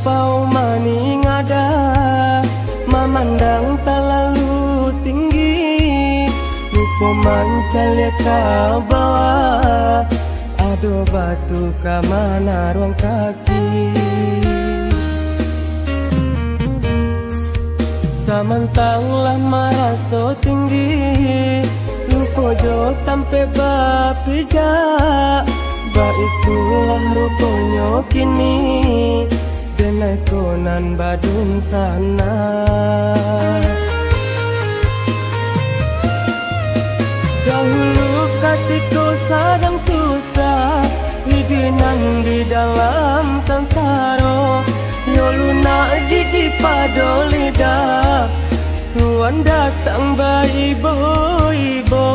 terlampau maning ada, memandang terlalu tinggi, lupa mencari ke bawah, aduh batu ke mana ruang kaki. Samantanglah maraso tinggi, lupa jo tampe bapijak, ba itulah rupanya kini, denai konan badun sana. Dahulu ketika sedang susah, hidupan di dalam sansara, yo luna di padoli dah, Tuhan datang bayi ibu-ibu.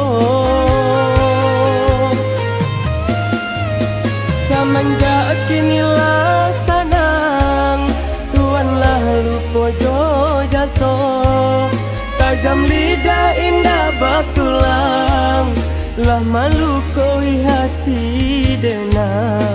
Semenjak kinilah senang, Tuhanlah lupa jo jaso, tajam lidah indah batulang, lah malu koi hati denang.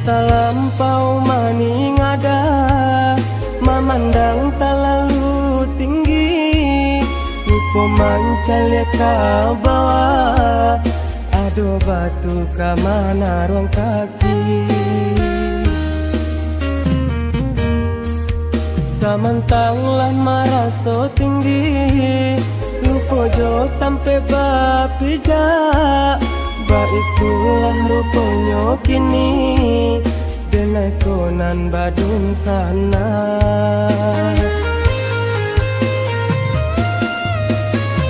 Terlampau maning ada, memandang terlalu tinggi, lupa mencari ke bawah, aduh batu ke mana ruang kaki. Samantanglah maraso tinggi, lupa jo tampe bapijak, ba itulah rupanya kini, denai konan badun sana.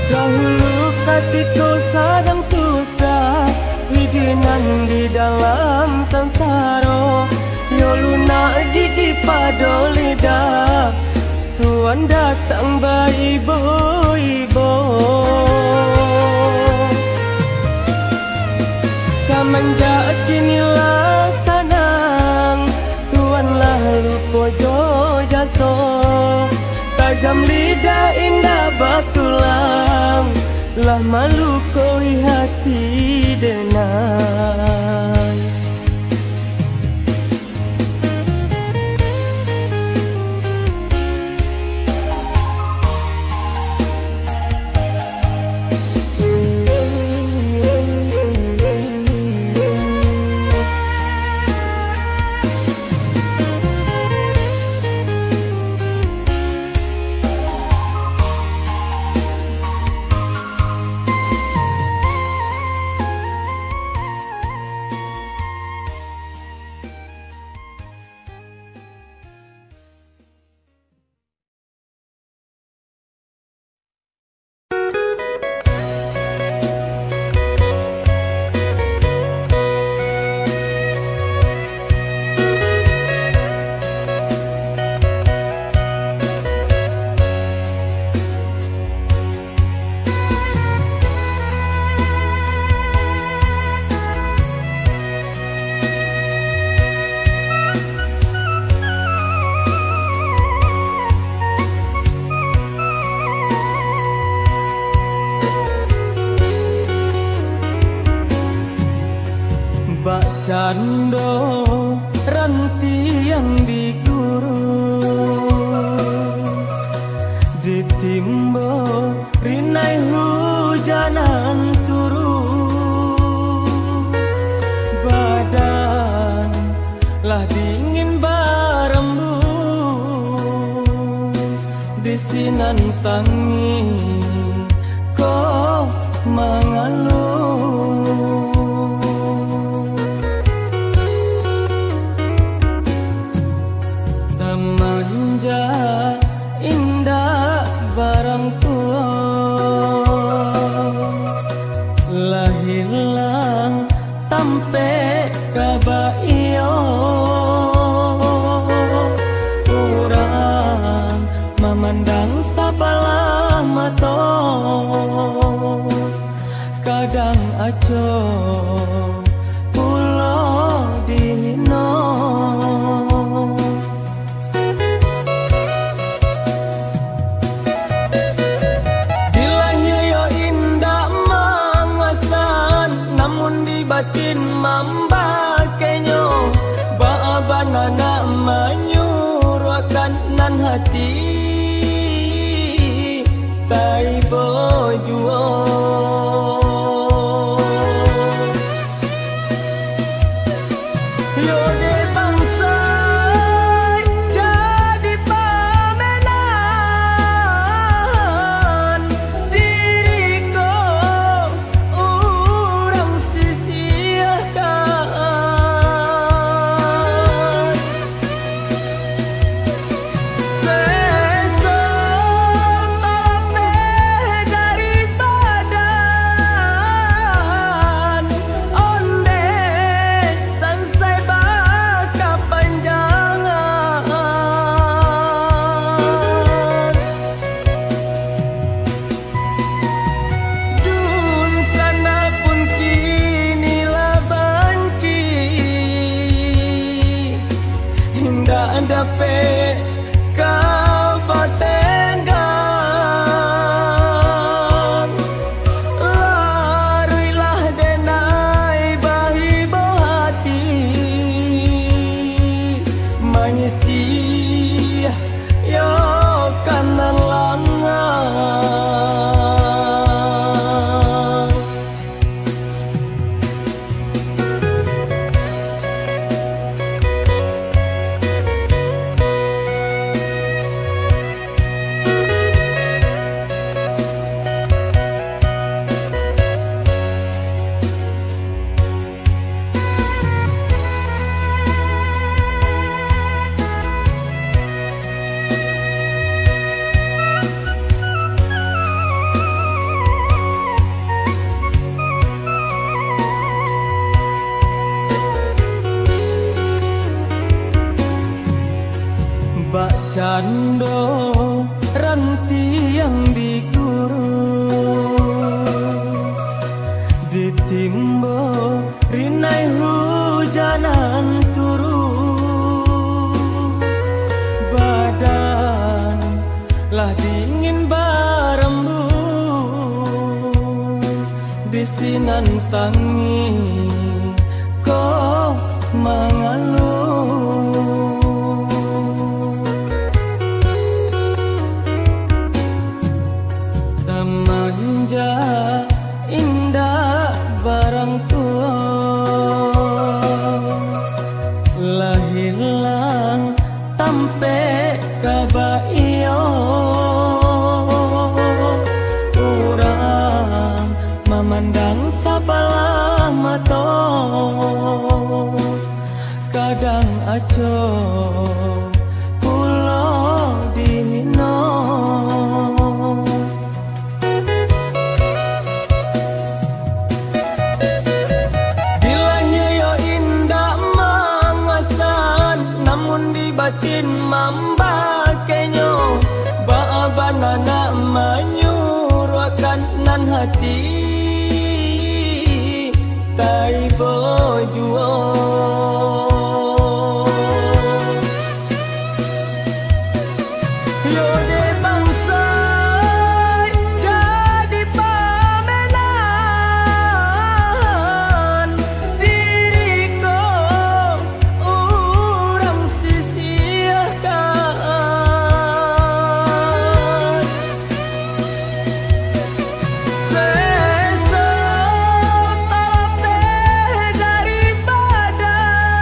Dahulu ketika sedang susah, hidupan di dalam sansara, yo luna di padoli dah, Tuhan datang bayi ibu-ibu. Semenjak kinilah senang, Tuhanlah lupa jo jaso, tajam lidah indah batulang, lah malu koi hati denang. Cando ranti yang diguru, ditimbo rinai hujanan turu, badan lah dingin barembun, disinan tangi kok mengaluh. Indah barang tua, sampai kabaio urang memandang sabalah mato kadang aco pulau dino batin mamba kenyo baabanana menyuruhkan nan hati tai bojuo yo de bangsa jadi pamenan diriku urang dapat kau batenggan larilah denai bahibo hati menyisih yo kanan langang bak cando ranti yang diguru ditimbo rinai hujanan turu badan lah dingin barembun disinan tangi kok mengaluh manja indah barang tua lah hilang tampe kabaio urang memandang sabalah mato kadang aco pulau dino batin mamba kenyo baabanana menyuruhkan nan hati tai bojuo yo de bangsa jadi pamenan diriku urang daripada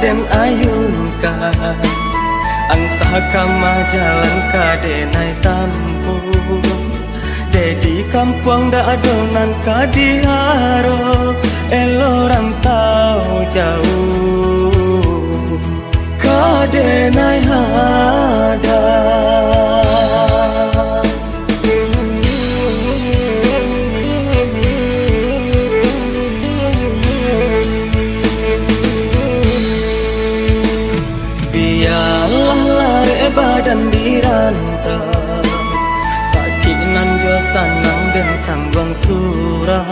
den ayunkan antah kama jalan kadenai tampung Dedi kampung da adonan kadiharo elo rantau jauh kadenai hada biarlah lare badan dirantau sakinan jo sanang den tanggung surah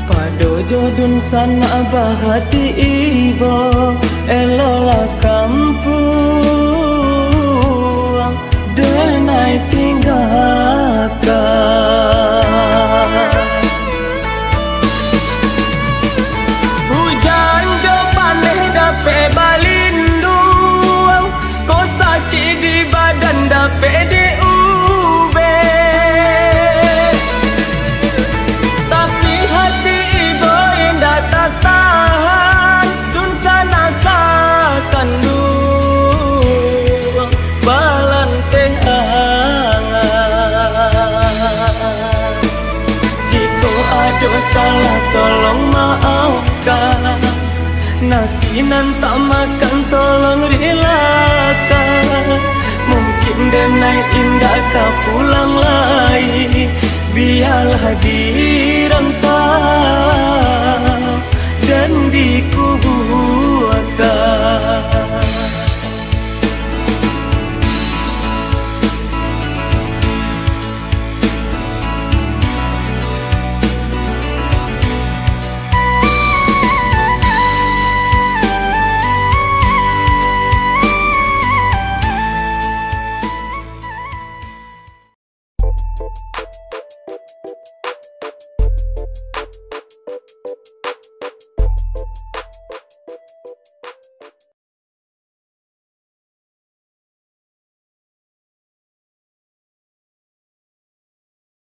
pado jodun sana bahati ibo elola kampung denai tinggalkan hujan jo paneh dape balindu ko sakit di badan dape di salah tolong maafkan nasinan tak makan tolong relakan mungkin denai indah kau pulang lagi biarlah dia